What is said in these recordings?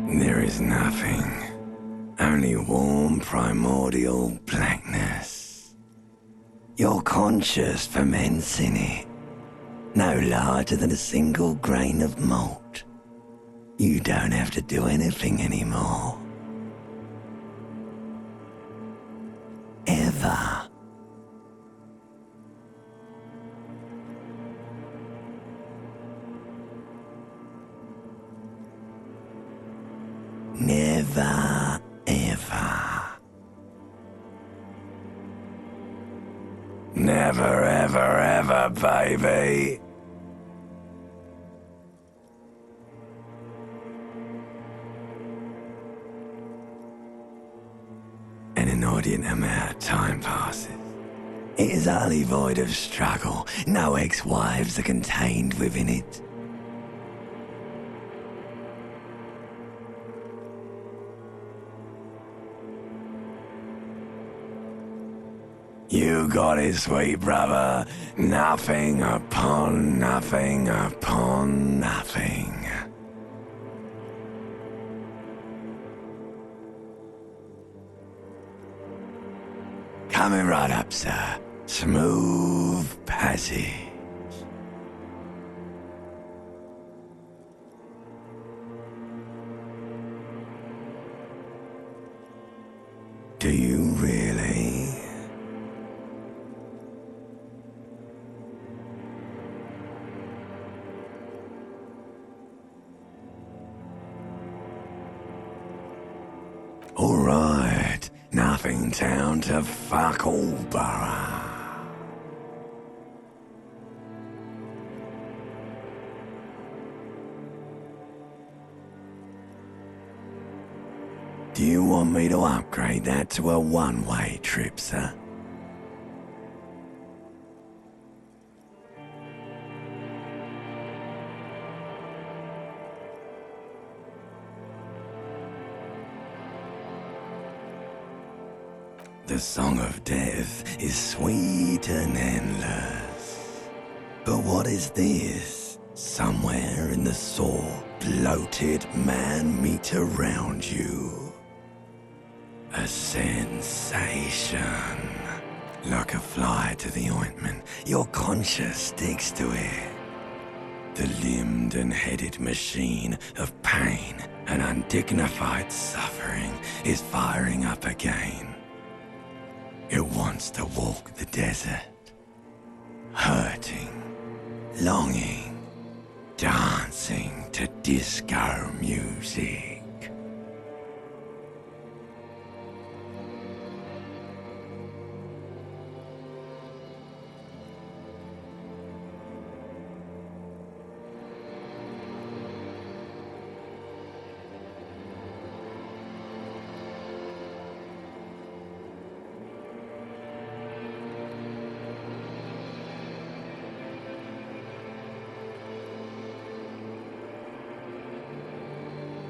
There is nothing. Only warm primordial blackness. Your conscious ferments in it. No larger than a single grain of malt. You don't have to do anything anymore. Ever. Never, ever. Never, ever, ever, baby. An inordinate amount of time passes. It is utterly void of struggle. No ex-wives are contained within it. You got it, sweet brother. Nothing upon nothing upon nothing. Coming right up, sir. Smooth passage. Do you really? All right, nothing town to fuck all borough. Do you want me to upgrade that to a one-way trip, sir? The song of death is sweet and endless. But what is this? Somewhere in the sore, bloated man meet around you. A sensation. Like a fly to the ointment, your conscience sticks to it. The limbed and headed machine of pain and undignified suffering is firing up again. It wants to walk the desert, hurting, longing, dancing to disco music.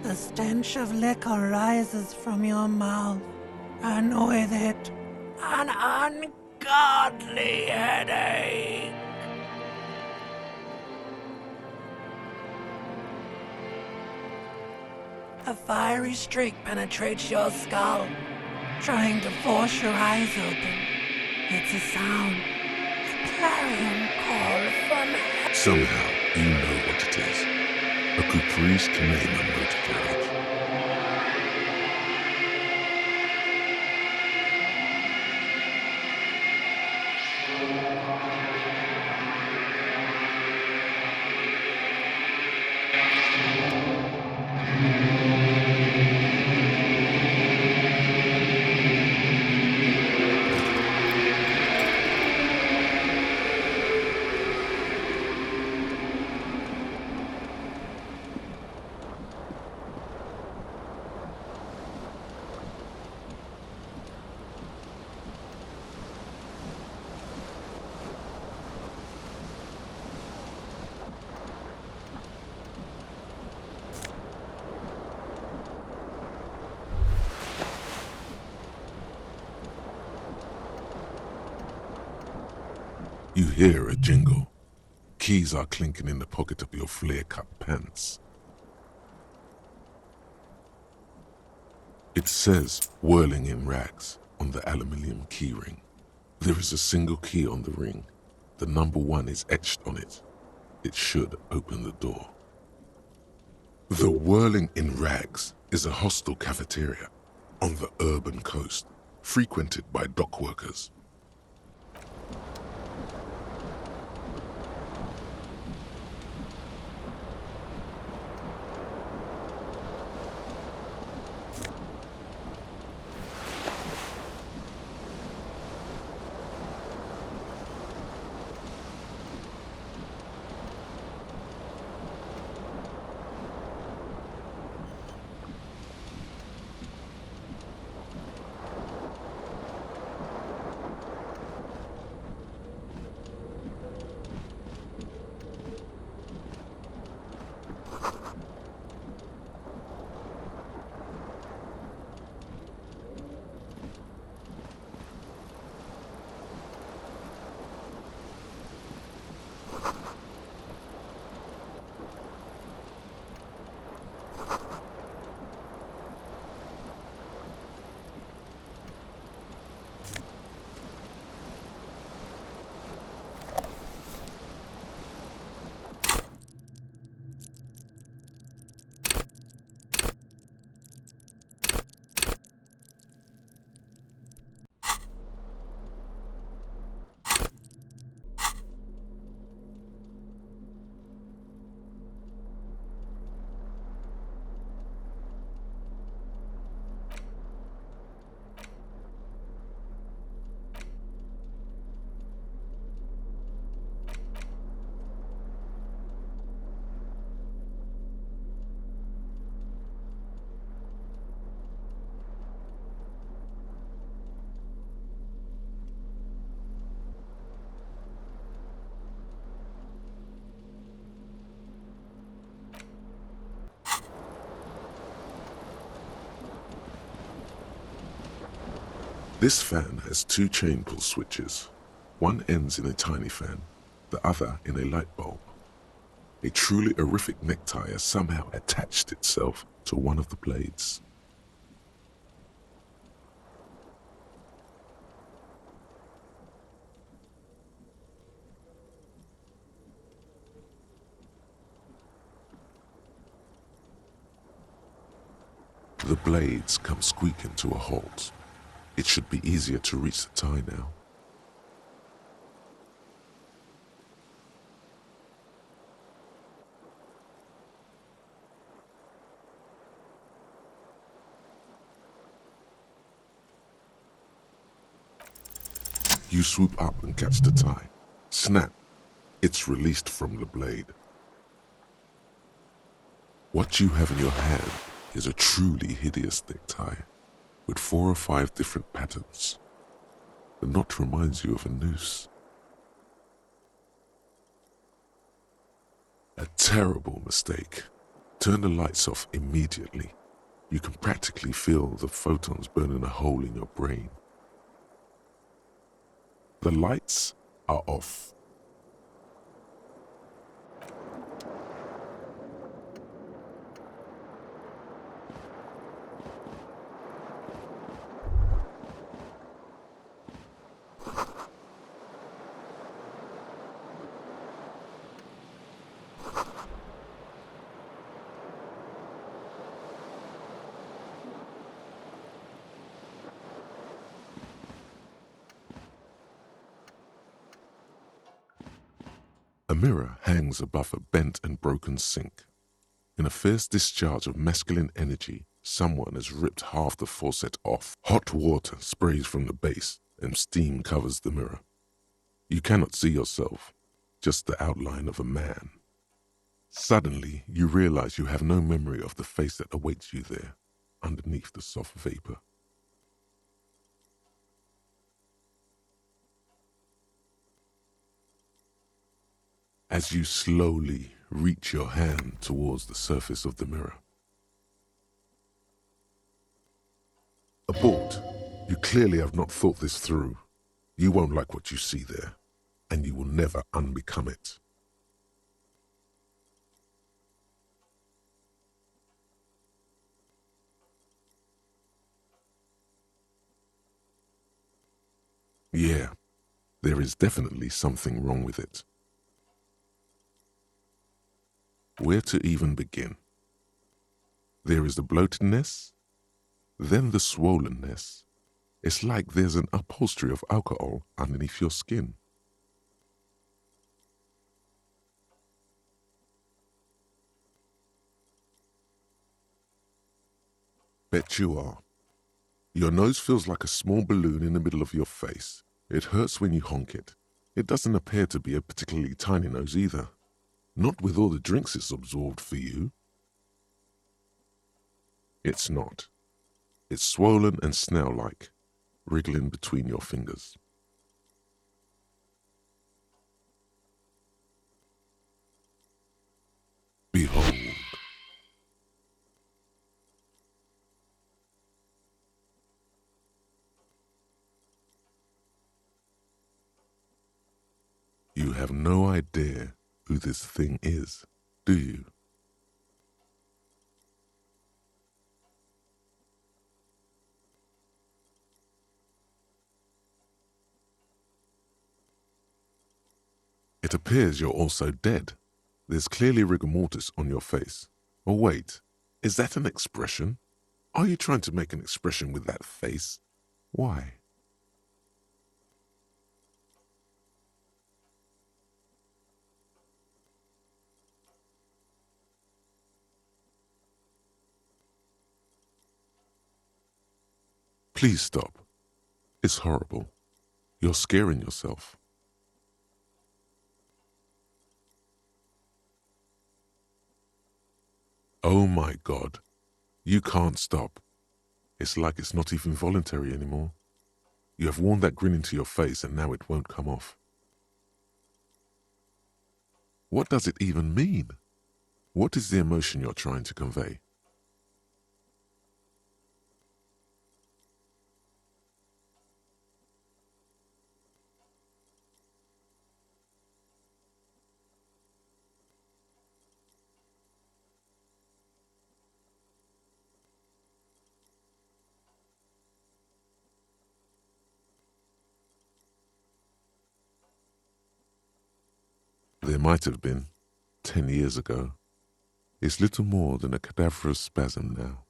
The stench of liquor rises from your mouth, and with it, an ungodly headache. A fiery streak penetrates your skull, trying to force your eyes open. It's a sound, a clarion call from hell. Somehow, you know what it is. A caprice to name a motivated. You hear a jingle. Keys are clinking in the pocket of your flare-cut pants. It says "Whirling in Rags" on the aluminium keyring. There is a single key on the ring. The number 1 is etched on it. It should open the door. The Whirling in Rags is a hostel cafeteria on the urban coast, frequented by dock workers. This fan has 2 chain pull switches. One ends in a tiny fan, the other in a light bulb. A truly horrific necktie has somehow attached itself to one of the blades. The blades come squeaking to a halt. It should be easier to reach the tie now. You swoop up and catch the tie. Snap! It's released from the blade. What you have in your hand is a truly hideous necktie, with 4 or 5 different patterns. The knot reminds you of a noose. A terrible mistake. Turn the lights off immediately. You can practically feel the photons burning a hole in your brain. The lights are off. A mirror hangs above a bent and broken sink. In a fierce discharge of masculine energy, someone has ripped half the faucet off. Hot water sprays from the base and steam covers the mirror. You cannot see yourself, just the outline of a man. Suddenly, you realize you have no memory of the face that awaits you there, underneath the soft vapor. As you slowly reach your hand towards the surface of the mirror. Abort. You clearly have not thought this through. You won't like what you see there. and you will never unbecome it. Yeah, there is definitely something wrong with it. Where to even begin? There is the bloatedness, then the swollenness. It's like there's an upholstery of alcohol underneath your skin. Bet you are. Your nose feels like a small balloon in the middle of your face. It hurts when you honk it. It doesn't appear to be a particularly tiny nose either. Not with all the drinks it's absorbed for you. It's not. It's swollen and snail-like, wriggling between your fingers. Behold. You have no idea who this thing is, do you? It appears you're also dead. There's clearly rigor mortis on your face. Oh wait, is that an expression? Are you trying to make an expression with that face? Why? Please stop. It's horrible. You're scaring yourself. Oh my God. You can't stop. It's like it's not even voluntary anymore. You have worn that grin into your face and now it won't come off. What does it even mean? What is the emotion you're trying to convey? There might have been 10 years ago. It's little more than a cadaverous spasm now.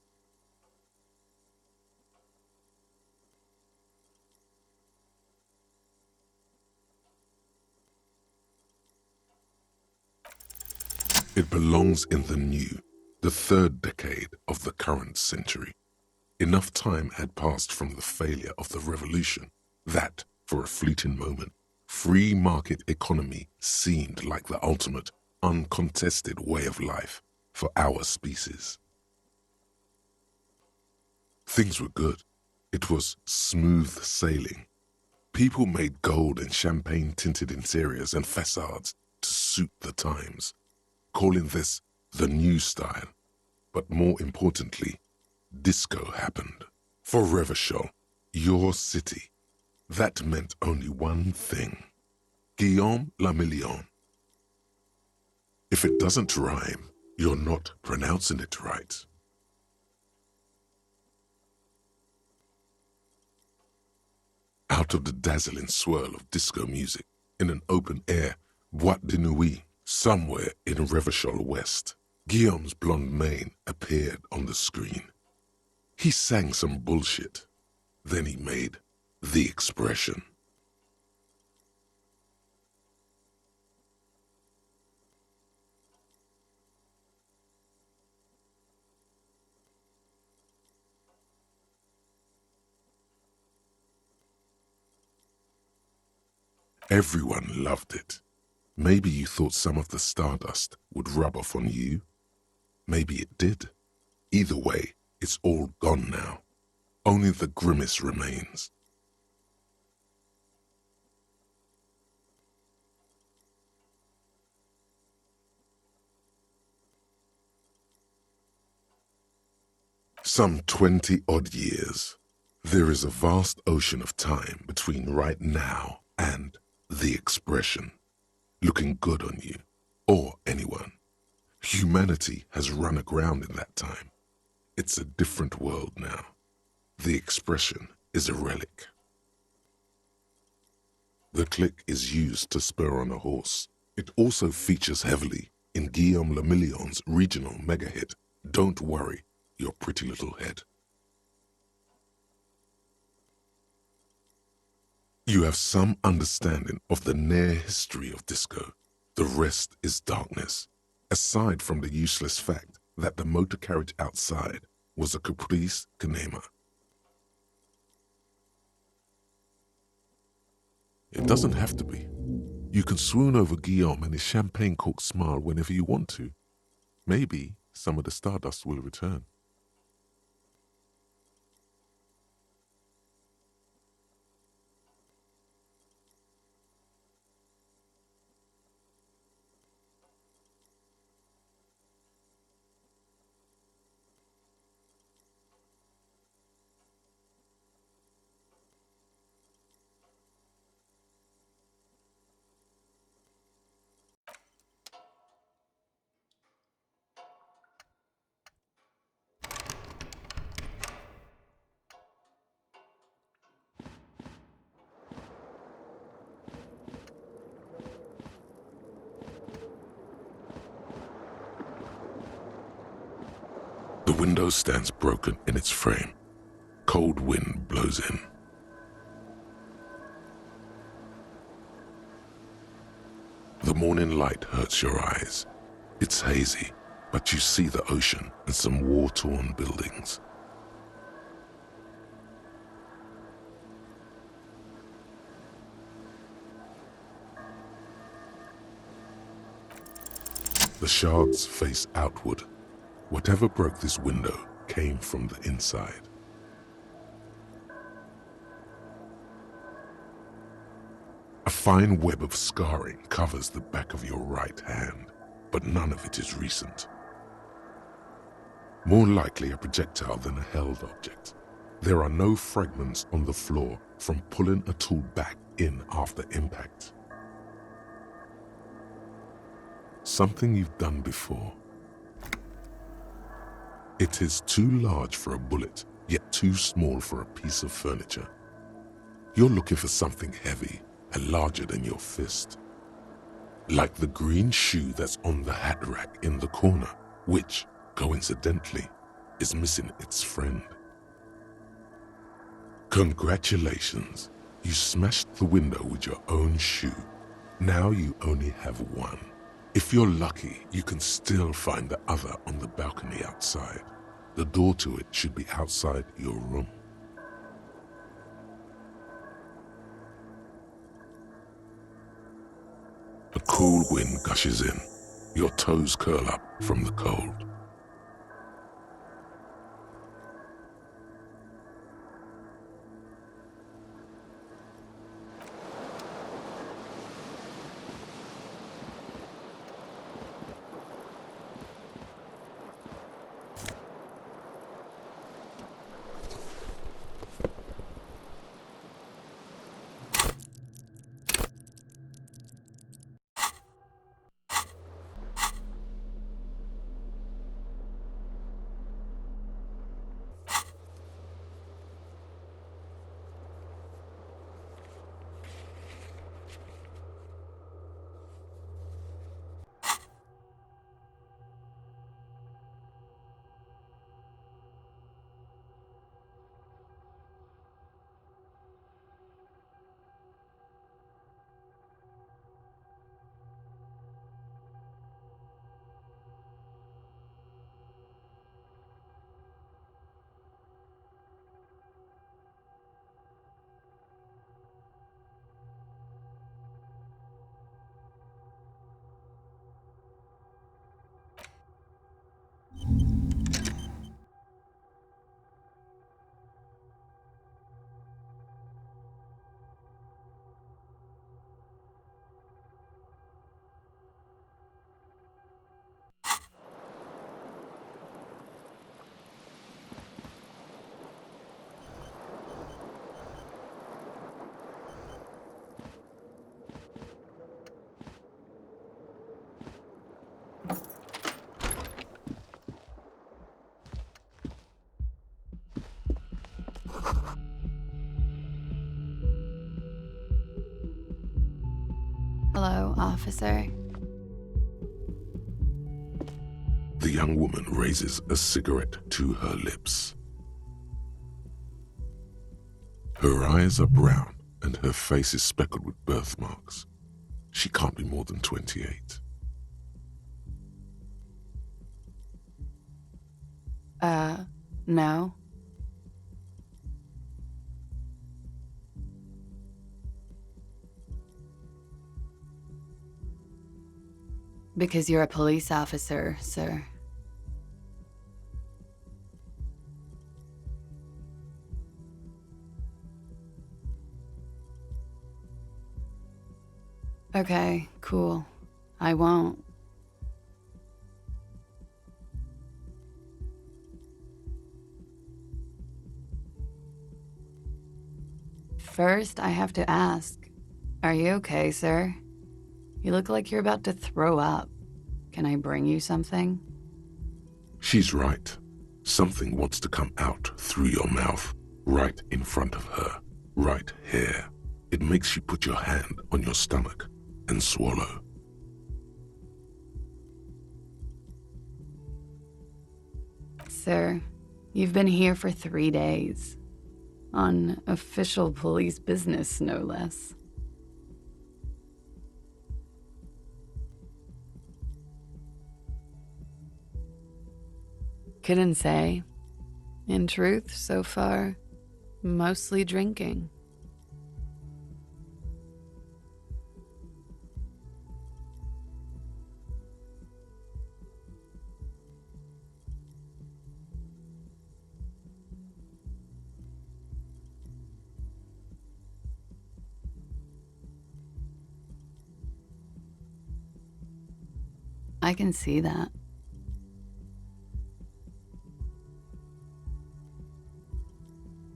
It belongs in the new, the third decade of the current century. Enough time had passed from the failure of the revolution that, for a fleeting moment, free market economy seemed like the ultimate, uncontested way of life for our species. Things were good. It was smooth sailing. People made gold and champagne-tinted interiors and facades to suit the times, calling this the new style. But more importantly, disco happened. For Revachol, your city, that meant only one thing. Guillaume Lamillion. If it doesn't rhyme, you're not pronouncing it right. Out of the dazzling swirl of disco music, in an open-air boîte de nuit, somewhere in Revachol West, Guillaume's blonde mane appeared on the screen. He sang some bullshit. Then he made the expression. Everyone loved it. Maybe you thought some of the stardust would rub off on you. Maybe it did. Either way, it's all gone now. Only the grimace remains. Some 20-odd years. There is a vast ocean of time between right now and the expression, looking good on you, or anyone. Humanity has run aground in that time. It's a different world now. The expression is a relic. The click is used to spur on a horse. It also features heavily in Guillaume Le Million's regional mega hit, Don't Worry, Your Pretty Little Head. You have some understanding of the near history of disco. The rest is darkness, aside from the useless fact that the motor carriage outside was a Caprice Canema. It doesn't have to be. You can swoon over Guillaume and his champagne-corked smile whenever you want to. Maybe some of the stardust will return. The window stands broken in its frame. Cold wind blows in. The morning light hurts your eyes. It's hazy, but you see the ocean and some war-torn buildings. The shards face outward. Whatever broke this window came from the inside. A fine web of scarring covers the back of your right hand, but none of it is recent. More likely a projectile than a held object. There are no fragments on the floor from pulling a tool back in after impact. Something you've done before. It is too large for a bullet, yet too small for a piece of furniture. You're looking for something heavy and larger than your fist. Like the green shoe that's on the hat rack in the corner, which, coincidentally, is missing its friend. Congratulations, you smashed the window with your own shoe. Now you only have one. If you're lucky, you can still find the other on the balcony outside. The door to it should be outside your room. A cool wind gushes in. Your toes curl up from the cold. Hello, officer. The young woman raises a cigarette to her lips. Her eyes are brown and her face is speckled with birthmarks. She can't be more than 28. No. Because you're a police officer, sir. Okay, cool. I won't. First, I have to ask, are you okay, sir? You look like you're about to throw up. Can I bring you something? She's right. Something wants to come out through your mouth, right in front of her, right here. It makes you put your hand on your stomach and swallow. Sir, you've been here for 3 days. On official police business, no less. Couldn't say. In truth, so far, mostly drinking. I can see that.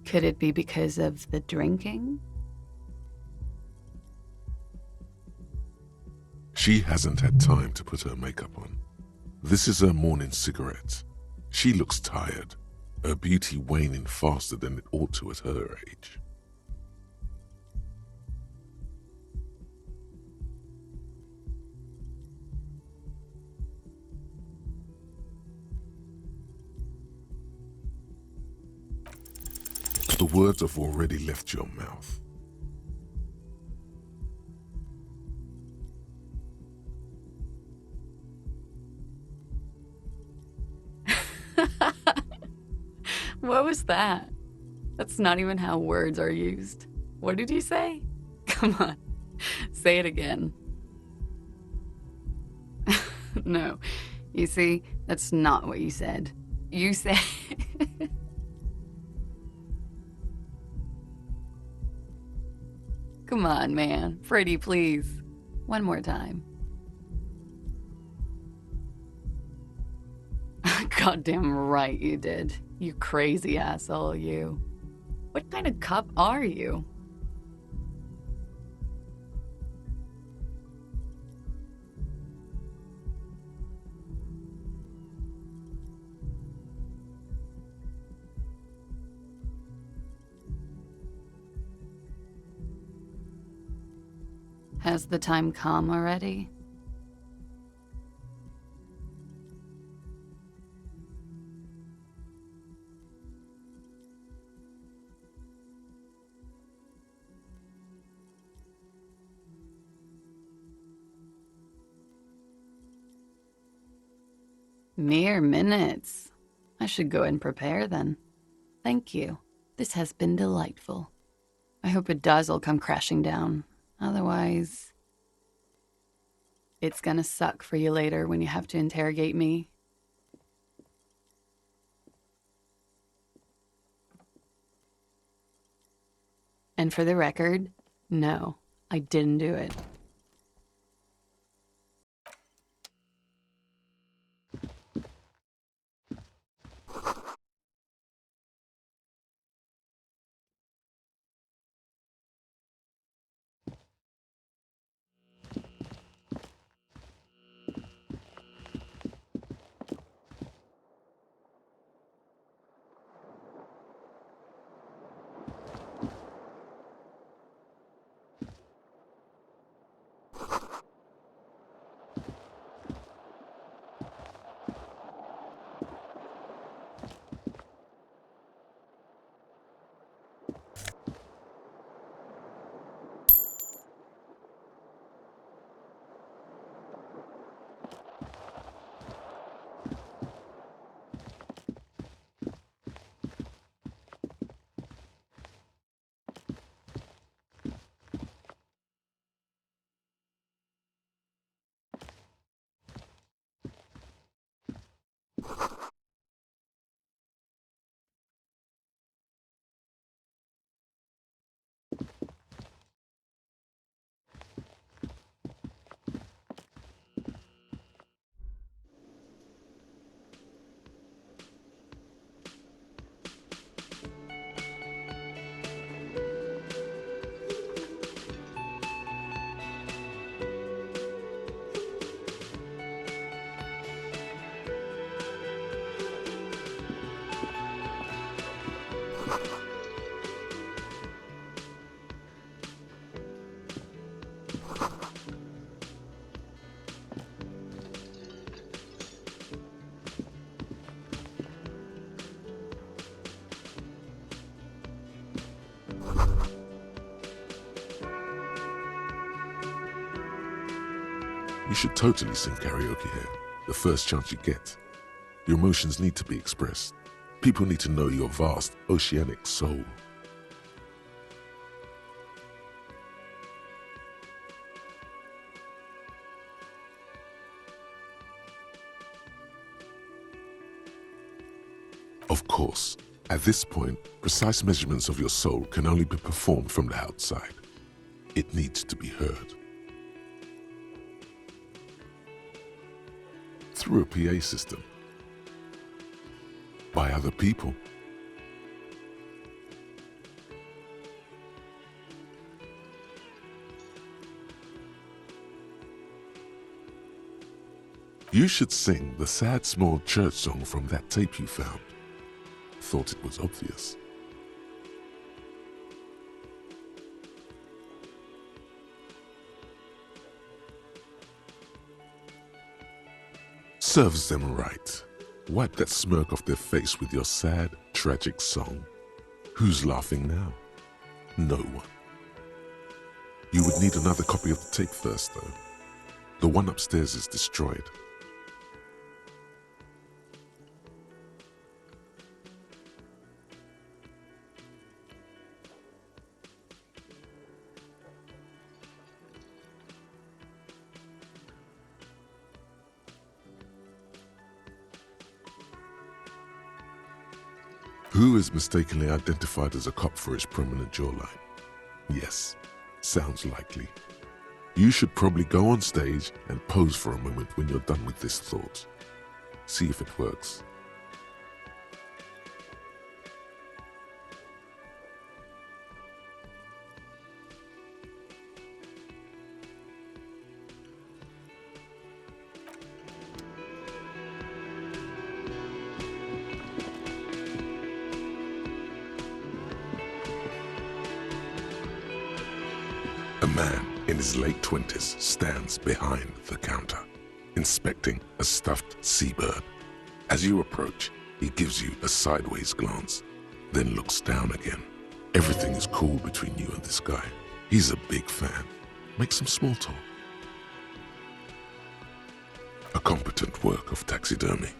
Could it be because of the drinking? She hasn't had time to put her makeup on. This is her morning cigarette. She looks tired, her beauty waning faster than it ought to at her age. The words have already left your mouth. What was that? That's not even how words are used. What did you say? Come on, say it again. No, you see, that's not what you said. You said... Come on, man. Pretty, please. One more time. Goddamn right you did. You crazy asshole, you. What kind of cop are you? Has the time come already? Mere minutes. I should go and prepare then. Thank you. This has been delightful. I hope it does all come crashing down. Otherwise, it's gonna suck for you later when you have to interrogate me. And for the record, no, I didn't do it. You should totally sing karaoke here, the first chance you get. Your emotions need to be expressed. People need to know your vast, oceanic soul. Of course, at this point, precise measurements of your soul can only be performed from the outside. It needs to be heard. Through a PA system. By other people. You should sing the sad small church song from that tape you found. Thought it was obvious. Serves them right. Wipe that smirk off their face with your sad, tragic song. Who's laughing now? No one. You would need another copy of the tape first, though. The one upstairs is destroyed. Who is mistakenly identified as a cop for his prominent jawline? Yes, sounds likely. You should probably go on stage and pose for a moment when you're done with this thought. See if it works. A man in his late 20s stands behind the counter, inspecting a stuffed seabird. As you approach, he gives you a sideways glance, then looks down again. Everything is cool between you and this guy. He's a big fan. Make some small talk. A competent work of taxidermy.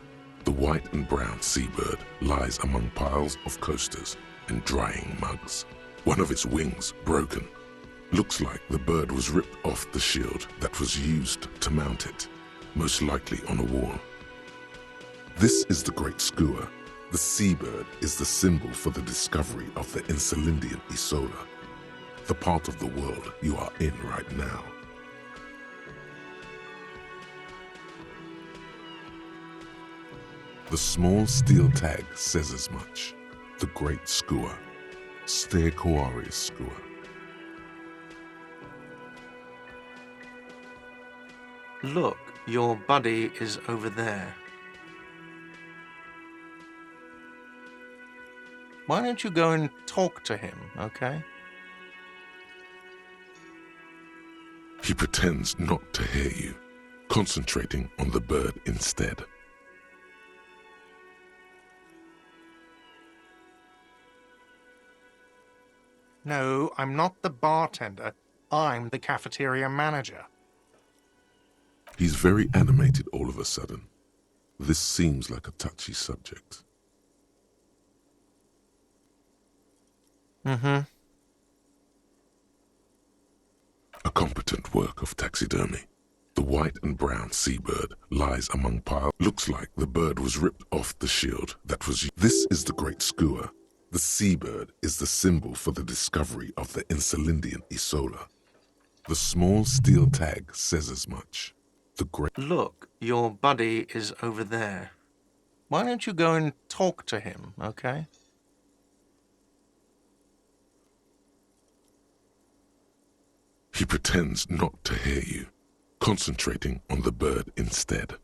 The white and brown seabird lies among piles of coasters and drying mugs. One of its wings broken. Looks like the bird was ripped off the shield that was used to mount it, most likely on a wall. This is the Great Skua. The seabird is the symbol for the discovery of the Insulindian Isola, the part of the world you are in right now. The small steel tag says as much. The Great Skua. Stegosaurus skua. Look, your buddy is over there. Why don't you go and talk to him, okay? He pretends not to hear you, concentrating on the bird instead. No, I'm not the bartender. I'm the cafeteria manager. He's very animated all of a sudden. This seems like a touchy subject. Mm-hmm. A competent work of taxidermy. The white and brown seabird lies among piles. Looks like the bird was ripped off the shield that was used. This is the Great Skua. The seabird is the symbol for the discovery of the Insulindian Isola. The small steel tag says as much. The great... Look, your buddy is over there. Why don't you go and talk to him, okay? He pretends not to hear you, concentrating on the bird instead.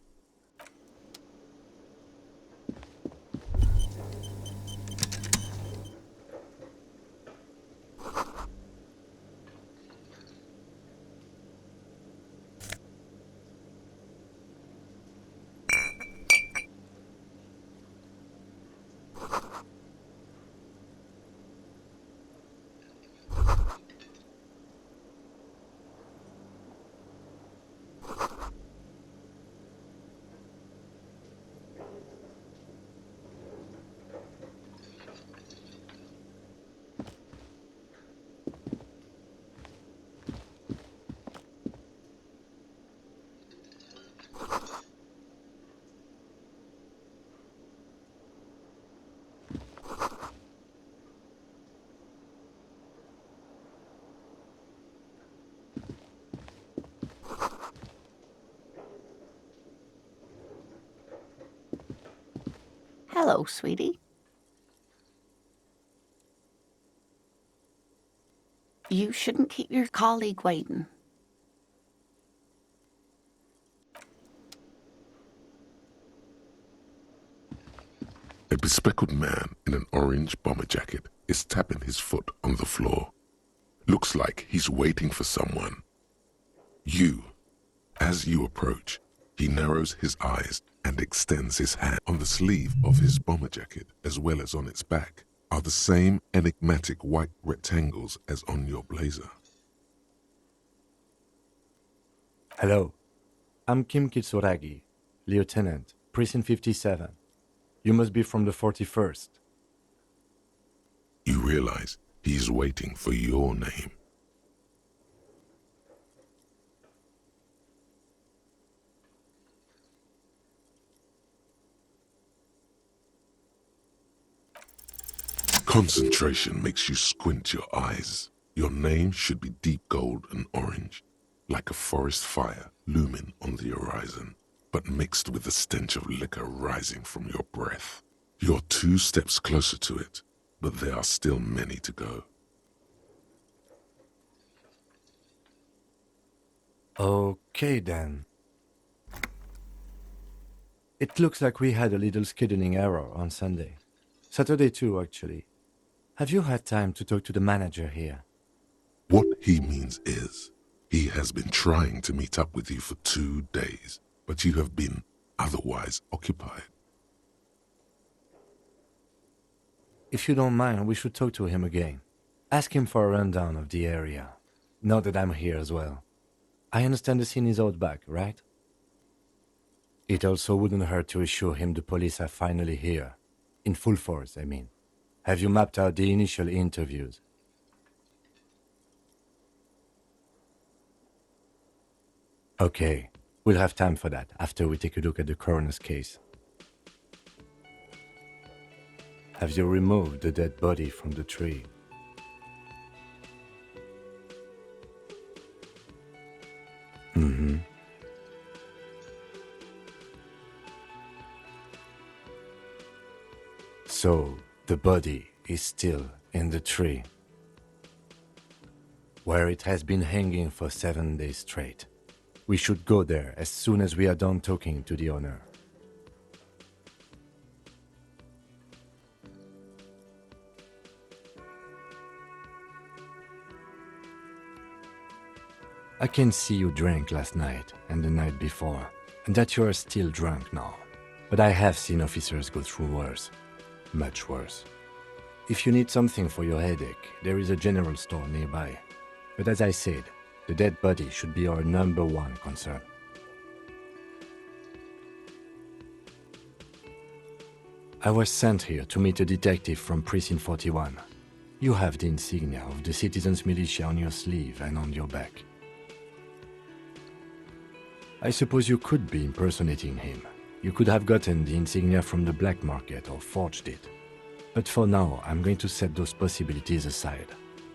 Hello, sweetie. You shouldn't keep your colleague waiting. A bespectacled man in an orange bomber jacket is tapping his foot on the floor. Looks like he's waiting for someone. As you approach, he narrows his eyes and extends his hand. On the sleeve of his bomber jacket, as well as on its back, are the same enigmatic white rectangles as on your blazer. Hello, I'm Kim Kitsuragi, Lieutenant, Precinct 57. You must be from the 41st. You realize he's waiting for your name. Concentration makes you squint your eyes. Your name should be deep gold and orange, like a forest fire looming on the horizon, but mixed with the stench of liquor rising from your breath. You're 2 steps closer to it, but there are still many to go. Okay then. It looks like we had a little scheduling error on Sunday. Saturday too, actually. Have you had time to talk to the manager here? What he means is, he has been trying to meet up with you for 2 days, but you have been otherwise occupied. If you don't mind, we should talk to him again. Ask him for a rundown of the area. Now that I'm here as well. I understand the scene is out back, right? It also wouldn't hurt to assure him the police are finally here. In full force, I mean. Have you mapped out the initial interviews? Okay, we'll have time for that after we take a look at the coroner's case. Have you removed the dead body from the tree? Mm-hmm. So, the body is still in the tree, where it has been hanging for 7 days straight. We should go there as soon as we are done talking to the owner. I can see you drank last night and the night before, and that you are still drunk now. But I have seen officers go through worse. Much worse. If you need something for your headache, there is a general store nearby. But as I said, the dead body should be our #1 concern. I was sent here to meet a detective from Precinct 41. You have the insignia of the Citizens Militia on your sleeve and on your back. I suppose you could be impersonating him. You could have gotten the insignia from the black market or forged it. But for now, I'm going to set those possibilities aside.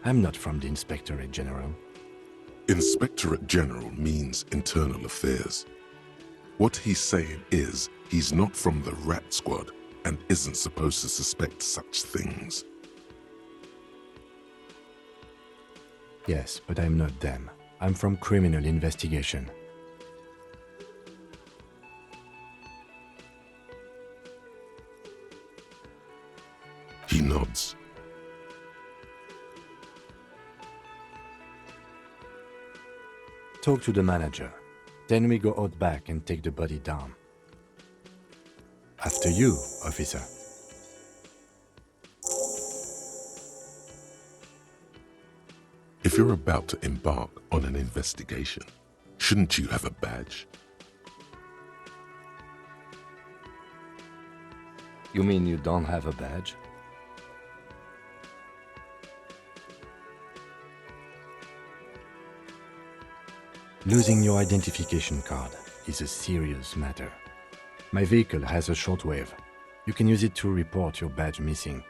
I'm not from the Inspectorate General. Inspectorate General means internal affairs. What he's saying is, he's not from the Rat Squad and isn't supposed to suspect such things. Yes, but I'm not them. I'm from criminal investigation. He nods. Talk to the manager. Then we go out back and take the body down. After you, officer. If you're about to embark on an investigation, shouldn't you have a badge? You mean you don't have a badge? Losing your identification card is a serious matter. My vehicle has a shortwave. You can use it to report your badge missing.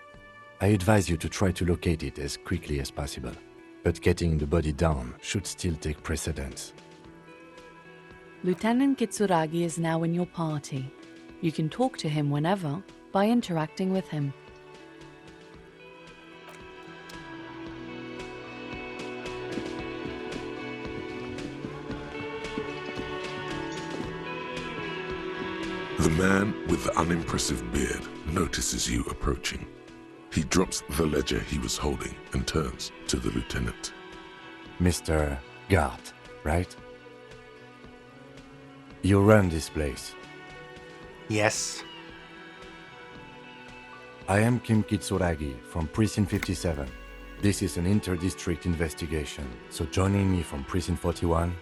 I advise you to try to locate it as quickly as possible, but getting the body down should still take precedence. Lieutenant Kitsuragi is now in your party. You can talk to him whenever, by interacting with him. The man with the unimpressive beard notices you approaching. He drops the ledger he was holding and turns to the lieutenant. Mr. Gart, right? You run this place. Yes. I am Kim Kitsuragi from Precinct 57. This is an inter-district investigation, so joining me from Precinct 41.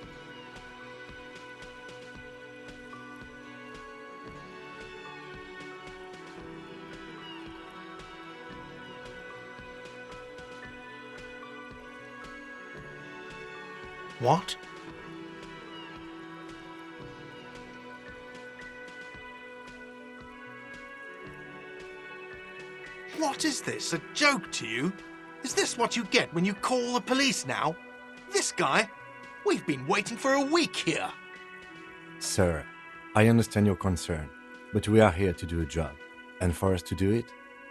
What? What is this? A joke to you? Is this what you get when you call the police now? This guy? We've been waiting for a week here. Sir, I understand your concern, but we are here to do a job. And for us to do it,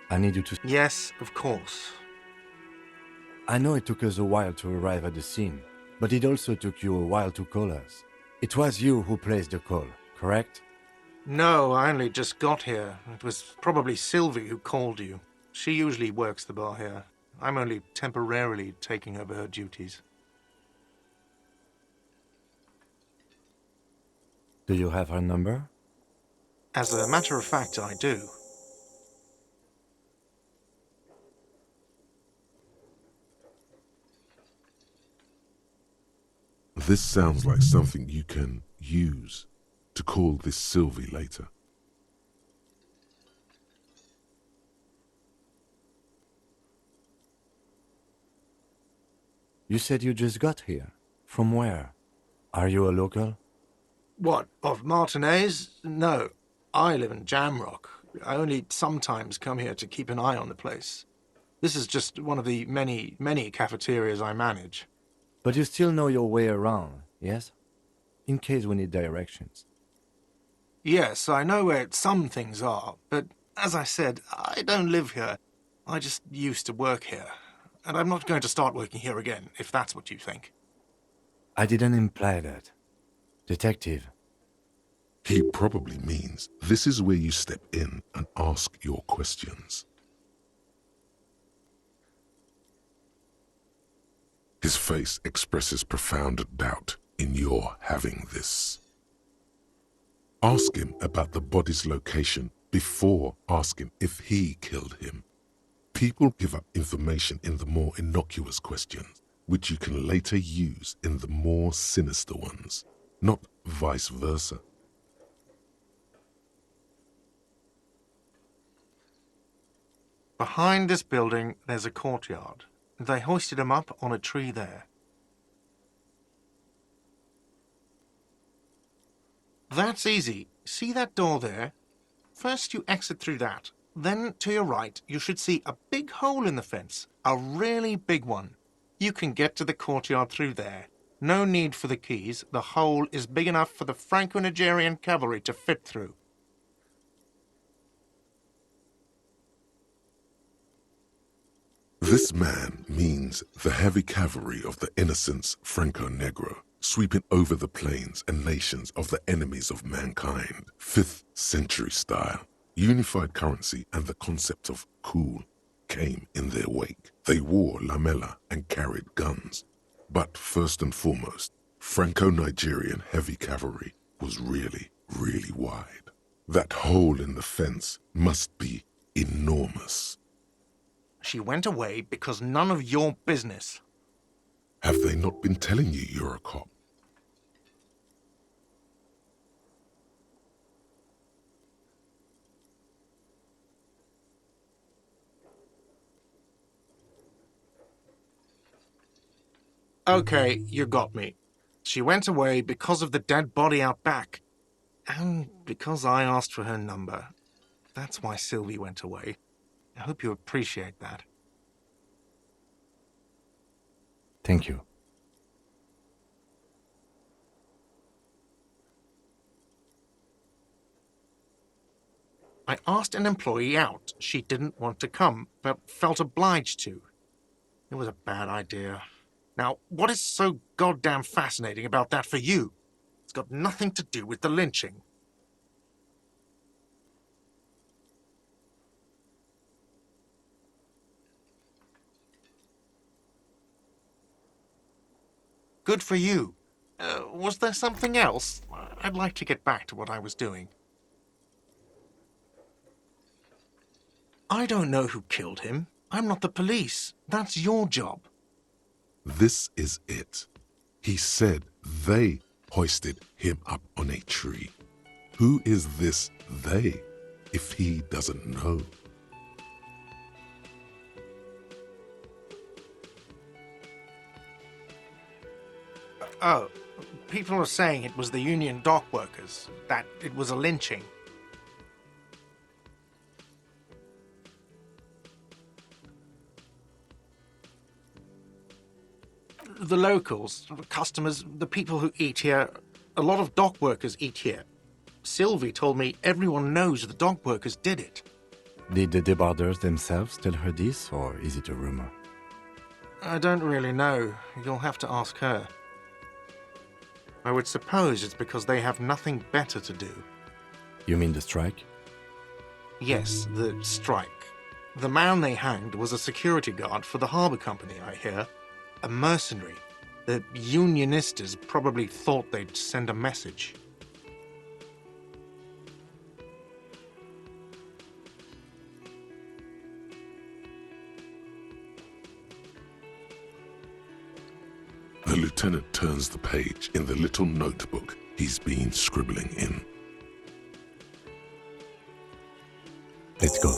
I need you to... Yes, of course. I know it took us a while to arrive at the scene, but it also took you a while to call us. It was you who placed the call, correct? No, I only just got here. It was probably Sylvie who called you. She usually works the bar here. I'm only temporarily taking over her duties. Do you have her number? As a matter of fact, I do. This sounds like something you can use to call this Sylvie later. You said you just got here. From where? Are you a local? What, of Martinez? No. I live in Jamrock. I only sometimes come here to keep an eye on the place. This is just one of the many, many cafeterias I manage. But you still know your way around, yes? In case we need directions. Yes, I know where some things are, but as I said, I don't live here. I just used to work here. And I'm not going to start working here again, if that's what you think. I didn't imply that. Detective. He probably means this is where you step in and ask your questions. His face expresses profound doubt in your having this. Ask him about the body's location before asking if he killed him. People give up information in the more innocuous questions, which you can later use in the more sinister ones, not vice versa. Behind this building, there's a courtyard. They hoisted him up on a tree there. That's easy. See that door there? First you exit through that. Then, to your right, you should see a big hole in the fence. A really big one. You can get to the courtyard through there. No need for the keys. The hole is big enough for the Franco-Nigerian cavalry to fit through. This man means the heavy cavalry of the innocents Franco-Negro, sweeping over the plains and nations of the enemies of mankind, 5th century style. Unified currency and the concept of cool came in their wake. They wore lamella and carried guns. But first and foremost, Franco-Nigerian heavy cavalry was really, really wide. That hole in the fence must be enormous. She went away because none of your business. Have they not been telling you you're a cop? Okay, you got me. She went away because of the dead body out back. And because I asked for her number. That's why Sylvie went away. I hope you appreciate that. Thank you. I asked an employee out. She didn't want to come, but felt obliged to. It was a bad idea. Now, what is so goddamn fascinating about that for you? It's got nothing to do with the lynching. Good for you. Was there something else? I'd like to get back to what I was doing. I don't know who killed him. I'm not the police. That's your job. This is it. He said they hoisted him up on a tree. Who is this they, if he doesn't know? Oh, people are saying it was the union dock workers, that it was a lynching. The locals, customers, the people who eat here, a lot of dock workers eat here. Sylvie told me everyone knows the dock workers did it. Did the debarders themselves tell her this, or is it a rumor? I don't really know. You'll have to ask her. I would suppose it's because they have nothing better to do. You mean the strike? Yes, the strike. The man they hanged was a security guard for the harbour company, I hear. A mercenary. The unionistas probably thought they'd send a message. The lieutenant turns the page in the little notebook he's been scribbling in. Let's go.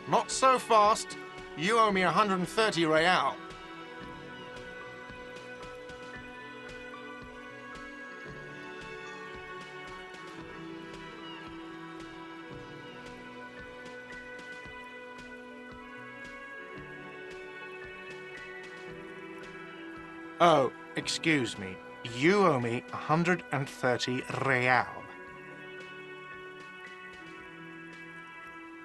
Not so fast. You owe me 130 real. Oh, excuse me. You owe me 130 real.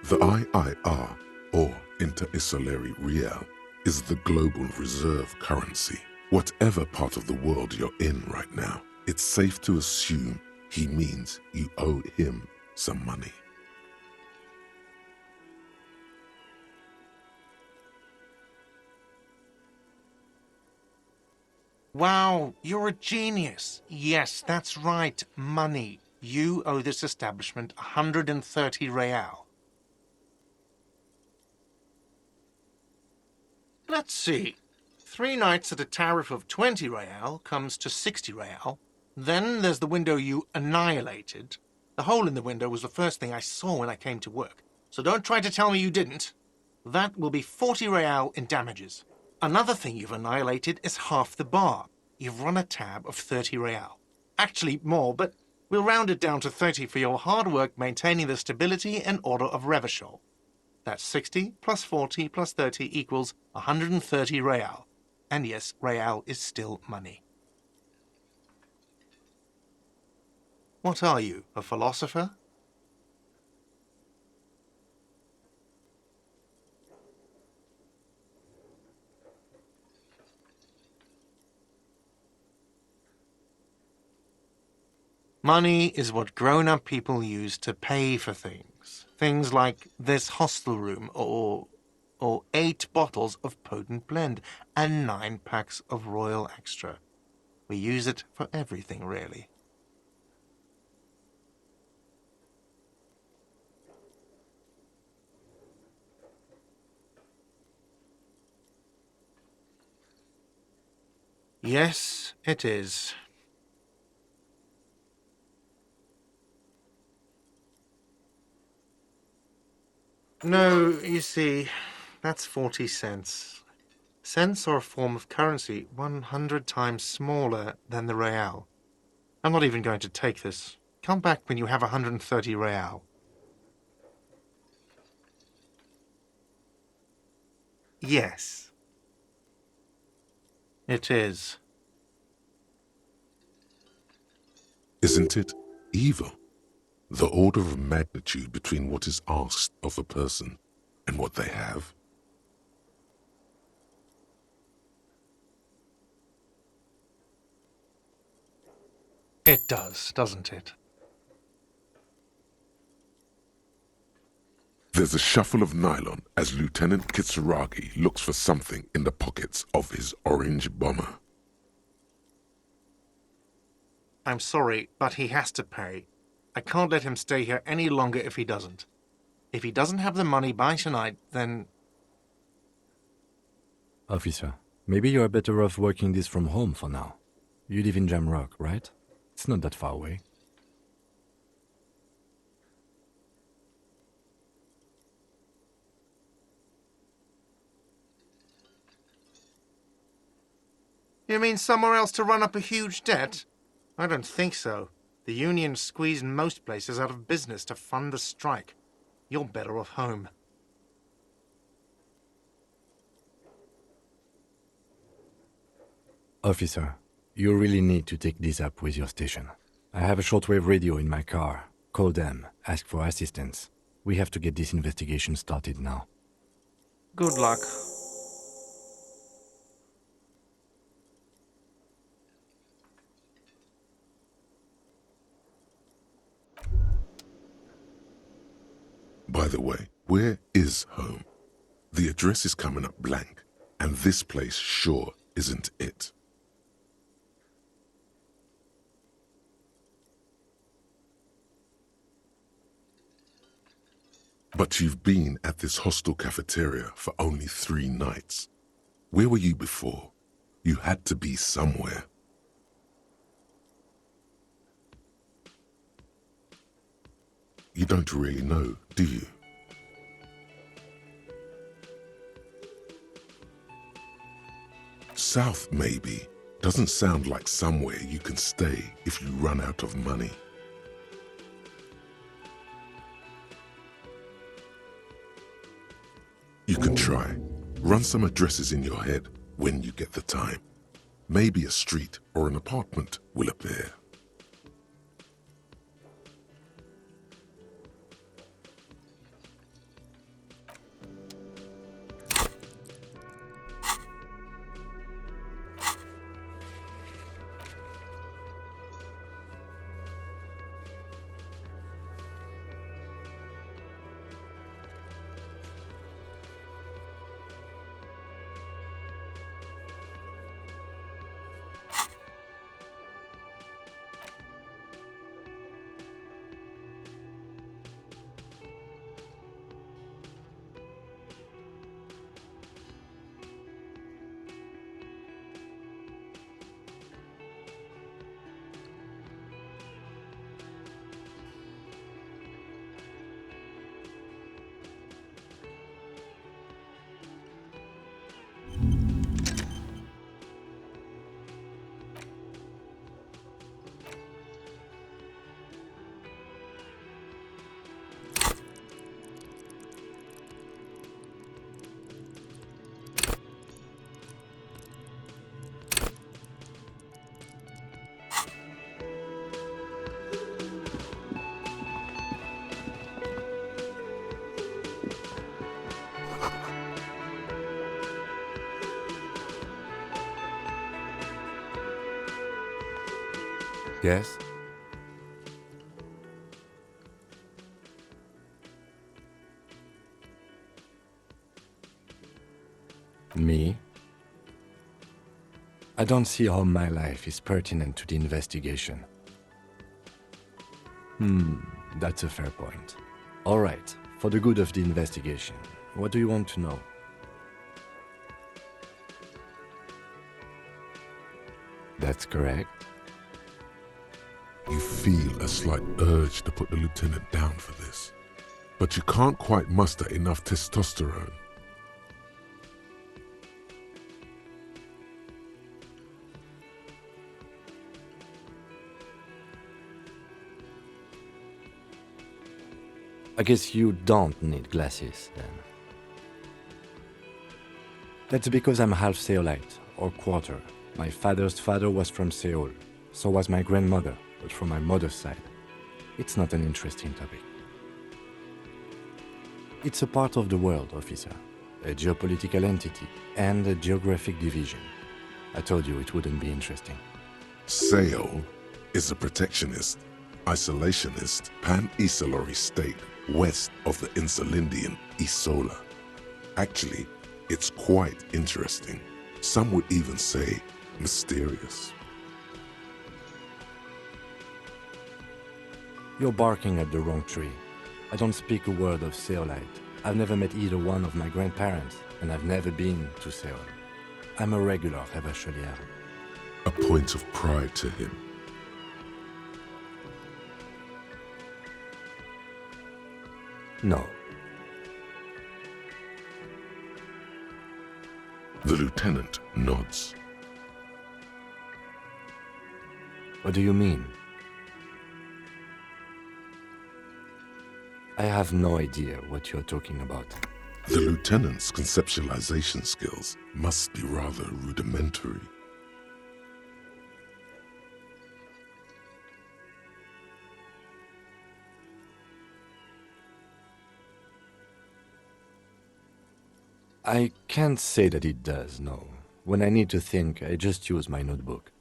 The IIR, or Inter-Isolari Real, is the global reserve currency. Whatever part of the world you're in right now, it's safe to assume he means you owe him some money. Wow, you're a genius. Yes, that's right, money. You owe this establishment 130 real. Let's see. 3 nights at a tariff of 20 real comes to 60 real. Then there's the window you annihilated. The hole in the window was the first thing I saw when I came to work. So don't try to tell me you didn't. That will be 40 real in damages. Another thing you've annihilated is half the bar. You've run a tab of 30 real. Actually, more, but we'll round it down to 30 for your hard work maintaining the stability and order of Revachol. That's 60 plus 40 plus 30 equals 130 real. And yes, real is still money. What are you, a philosopher? Money is what grown-up people use to pay for things. Things like this hostel room or 8 bottles of potent blend and 9 packs of Royal Extra. We use it for everything, really. Yes, it is. No, you see, that's 40 cents. Cents are a form of currency 100 times smaller than the real. I'm not even going to take this. Come back when you have 130 real. Yes. It is. Isn't it evil? The order of magnitude between what is asked of a person and what they have. It does, doesn't it? There's a shuffle of nylon as Lieutenant Kitsuragi looks for something in the pockets of his orange bomber. I'm sorry, but he has to pay. I can't let him stay here any longer if he doesn't. If he doesn't have the money by tonight, then... Officer, maybe you are better off working this from home for now. You live in Jamrock, right? It's not that far away. You mean somewhere else to run up a huge debt? I don't think so. The union squeezed most places out of business to fund the strike. You're better off home. Officer, you really need to take this up with your station. I have a shortwave radio in my car. Call them, ask for assistance. We have to get this investigation started now. Good luck. By the way, where is home? The address is coming up blank, and this place sure isn't it. But you've been at this hostel cafeteria for only 3 nights. Where were you before? You had to be somewhere. You don't really know, do you? South, maybe. Doesn't sound like somewhere you can stay if you run out of money. You can try. Run some addresses in your head when you get the time. Maybe a street or an apartment will appear. Yes? Me? I don't see how my life is pertinent to the investigation. That's a fair point. All right, for the good of the investigation, what do you want to know? That's correct. You feel a slight urge to put the lieutenant down for this, but you can't quite muster enough testosterone. I guess you don't need glasses, then. That's because I'm half Seolite, or quarter. My father's father was from Seoul. So was my grandmother, but from my mother's side. It's not an interesting topic. It's a part of the world, officer. A geopolitical entity and a geographic division. I told you it wouldn't be interesting. Seoul is a protectionist, isolationist, pan-Isolari state west of the Insulindian Isola. Actually, it's quite interesting. Some would even say mysterious. You're barking at the wrong tree. I don't speak a word of Seolite. I've never met either one of my grandparents, and I've never been to Seoul. I'm a regular Revacholier. A point of pride to him. No. The lieutenant nods. What do you mean? I have no idea what you're talking about. The lieutenant's conceptualization skills must be rather rudimentary. I can't say that it does, no. When I need to think, I just use my notebook.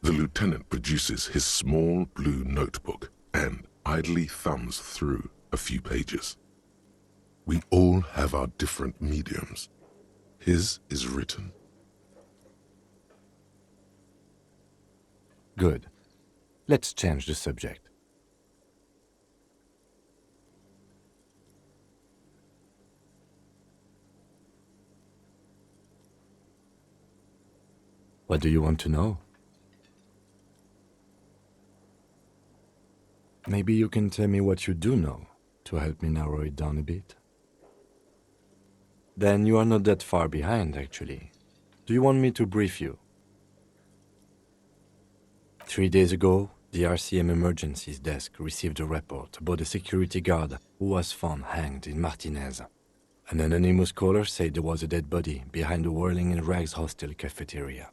The lieutenant produces his small blue notebook and idly thumbs through a few pages. We all have our different mediums. His is written. Good. Let's change the subject. What do you want to know? Maybe you can tell me what you do know to help me narrow it down a bit. Then you are not that far behind, actually. Do you want me to brief you? 3 days ago, the RCM Emergencies Desk received a report about a security guard who was found hanged in Martinez. An anonymous caller said there was a dead body behind the Whirling in Rags hostel cafeteria.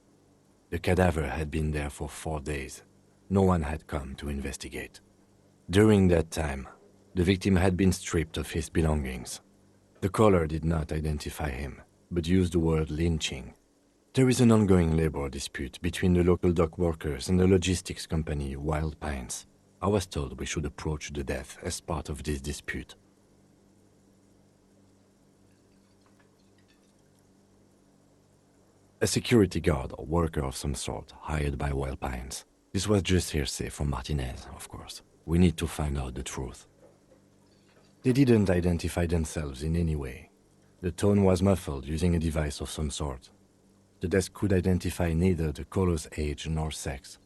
The cadaver had been there for 4 days. No one had come to investigate. During that time, the victim had been stripped of his belongings. The caller did not identify him, but used the word lynching. There is an ongoing labor dispute between the local dock workers and the logistics company Wild Pines. I was told we should approach the death as part of this dispute. A security guard or worker of some sort hired by Wild Pines. This was just hearsay from Martinez, of course. We need to find out the truth. They didn't identify themselves in any way. The tone was muffled using a device of some sort. The desk could identify neither the caller's age nor sex.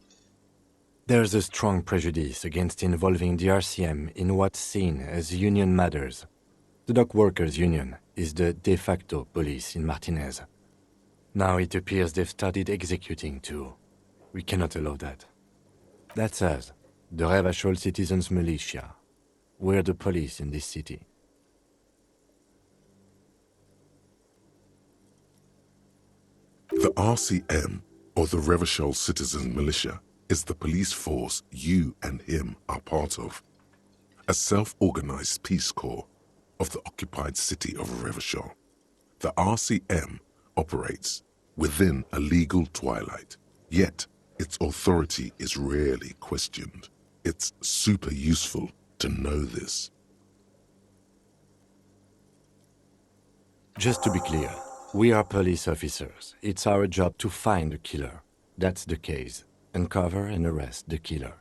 There's a strong prejudice against involving the RCM in what's seen as union matters. The dock workers' union is the de facto police in Martinez. Now it appears they've started executing too. We cannot allow that. That's us, the Revachol Citizens Militia. We're the police in this city. The RCM, or the Revachol Citizens Militia, is the police force you and him are part of. A self-organized peace corps of the occupied city of Revachol. The RCM operates within a legal twilight, yet Its authority is rarely questioned. It's super useful to know this. Just to be clear, we are police officers. It's our job to find the killer. That's the case. Uncover and arrest the killer.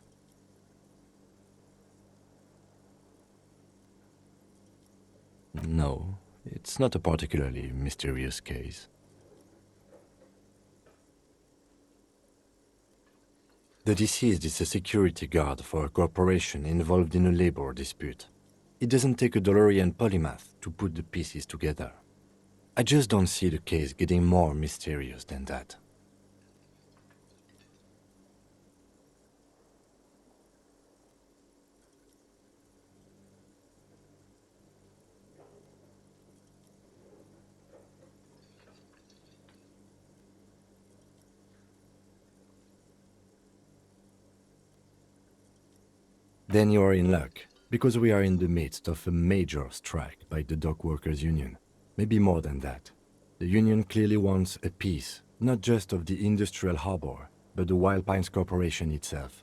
No, it's not a particularly mysterious case. The deceased is a security guard for a corporation involved in a labor dispute. It doesn't take a DeLorean polymath to put the pieces together. I just don't see the case getting more mysterious than that. Then you are in luck, because we are in the midst of a major strike by the dock workers union. Maybe more than that. The union clearly wants a piece, not just of the industrial harbor, but the Wild Pines Corporation itself.